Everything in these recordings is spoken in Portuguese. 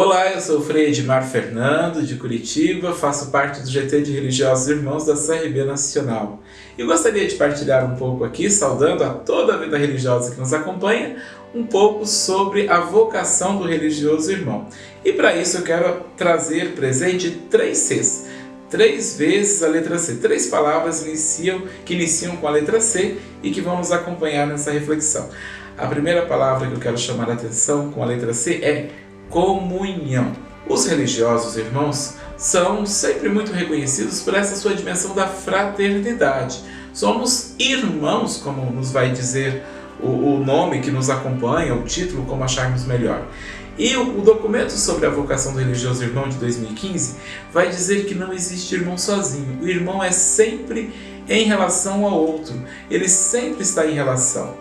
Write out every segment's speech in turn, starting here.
Olá, eu sou o Frei Edmar Fernando, de Curitiba, faço parte do GT de Religiosos Irmãos da CRB Nacional. E gostaria de partilhar um pouco aqui, saudando a toda a vida religiosa que nos acompanha, um pouco sobre a vocação do religioso irmão. E para isso eu quero trazer presente 3 Cs. 3 vezes a letra C, 3 palavras que iniciam com a letra C e que vão nos acompanhar nessa reflexão. A primeira palavra que eu quero chamar a atenção com a letra C é comunhão. Os religiosos irmãos são sempre muito reconhecidos por essa sua dimensão da fraternidade. Somos irmãos, como nos vai dizer o nome que nos acompanha, o título, como acharmos melhor. E o documento sobre a vocação do religioso irmão de 2015 vai dizer que não existe irmão sozinho. O irmão é sempre em relação ao outro, ele sempre está em relação.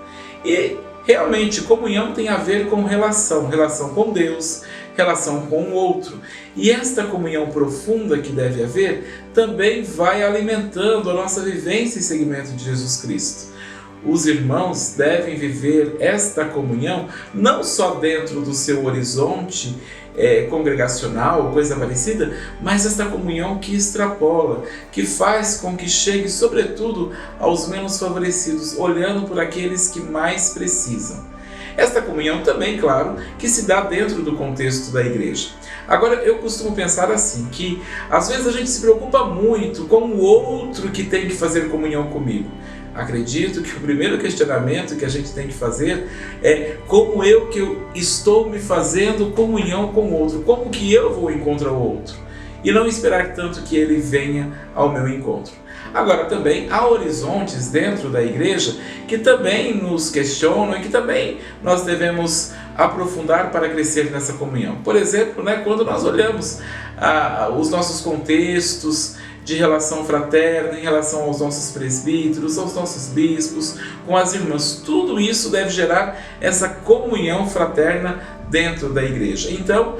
E realmente, comunhão tem a ver com relação com Deus, relação com o outro. E esta comunhão profunda que deve haver também vai alimentando a nossa vivência e seguimento de Jesus Cristo. Os irmãos devem viver esta comunhão não só dentro do seu horizonte congregacional ou coisa parecida, mas esta comunhão que extrapola, que faz com que chegue sobretudo aos menos favorecidos, olhando por aqueles que mais precisam. Esta comunhão também, claro, que se dá dentro do contexto da igreja. Agora, eu costumo pensar assim, que às vezes a gente se preocupa muito com o outro que tem que fazer comunhão comigo. Acredito que o primeiro questionamento que a gente tem que fazer é como que eu estou me fazendo comunhão com o outro, como que eu vou encontrar o outro, e não esperar tanto que ele venha ao meu encontro. Agora, também há horizontes dentro da igreja que também nos questionam e que também nós devemos aprofundar para crescer nessa comunhão. Por exemplo, quando nós olhamos os nossos contextos de relação fraterna, em relação aos nossos presbíteros, aos nossos bispos, com as irmãs, tudo isso deve gerar essa comunhão fraterna dentro da igreja. Então,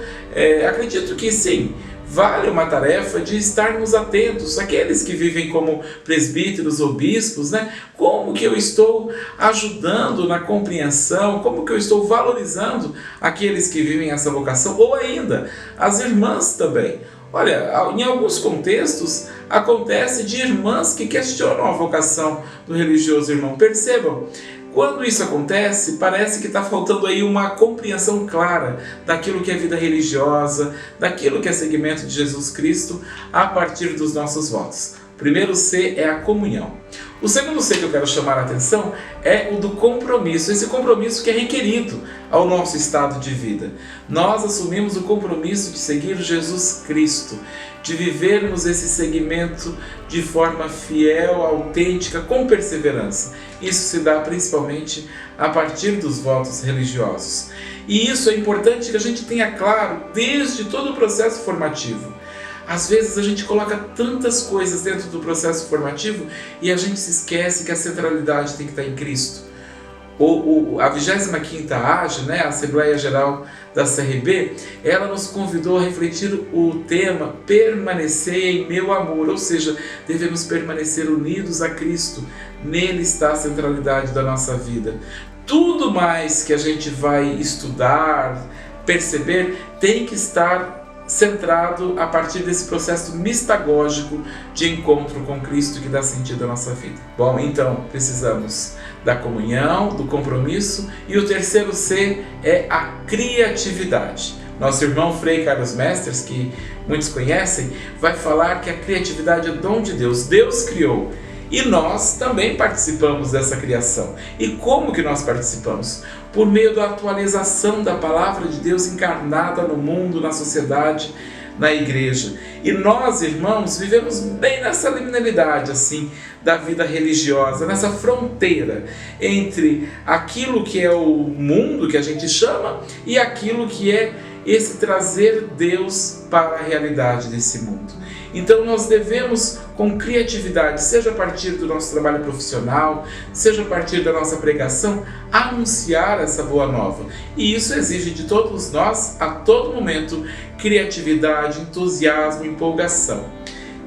acredito que sim, vale uma tarefa de estarmos atentos, aqueles que vivem como presbíteros ou bispos, como que eu estou ajudando na compreensão, como que eu estou valorizando aqueles que vivem essa vocação, ou ainda, as irmãs também. Olha, em alguns contextos acontece de irmãs que questionam a vocação do religioso irmão. Percebam, quando isso acontece, parece que está faltando aí uma compreensão clara daquilo que é vida religiosa, daquilo que é seguimento de Jesus Cristo a partir dos nossos votos. O primeiro C é a comunhão. O segundo C que eu quero chamar a atenção é o do compromisso, esse compromisso que é requerido ao nosso estado de vida. Nós assumimos o compromisso de seguir Jesus Cristo, de vivermos esse seguimento de forma fiel, autêntica, com perseverança. Isso se dá principalmente a partir dos votos religiosos. E isso é importante que a gente tenha claro desde todo o processo formativo. Às vezes a gente coloca tantas coisas dentro do processo formativo e a gente se esquece que a centralidade tem que estar em Cristo. A 25ª AGE, a Assembleia Geral da CRB, ela nos convidou a refletir o tema permanecer em meu amor, ou seja, devemos permanecer unidos a Cristo, nele está a centralidade da nossa vida. Tudo mais que a gente vai estudar, perceber, tem que estar centrado a partir desse processo mistagógico de encontro com Cristo que dá sentido à nossa vida. Bom, então precisamos da comunhão, do compromisso, e o terceiro C é a criatividade. Nosso irmão Frei Carlos Mestres, que muitos conhecem, vai falar que a criatividade é dom de Deus. Deus criou. E nós também participamos dessa criação. E como que nós participamos? Por meio da atualização da palavra de Deus encarnada no mundo, na sociedade, na igreja. E nós, irmãos, vivemos bem nessa liminalidade, assim, da vida religiosa, nessa fronteira entre aquilo que é o mundo, que a gente chama, e aquilo que é esse trazer Deus para a realidade desse mundo. Então nós devemos, com criatividade, seja a partir do nosso trabalho profissional, seja a partir da nossa pregação, anunciar essa boa nova. E isso exige de todos nós, a todo momento, criatividade, entusiasmo, empolgação.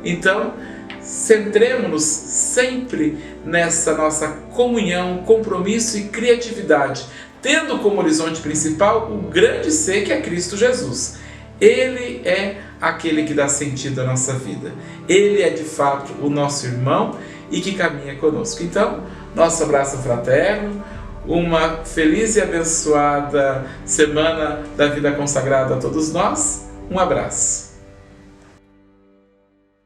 Então, centremos-nos sempre nessa nossa comunhão, compromisso e criatividade, tendo como horizonte principal o grande C, que é Cristo Jesus. Ele é aquele que dá sentido à nossa vida. Ele é de fato o nosso irmão e que caminha conosco. Então, nosso abraço fraterno, uma feliz e abençoada semana da vida consagrada a todos nós. Um abraço.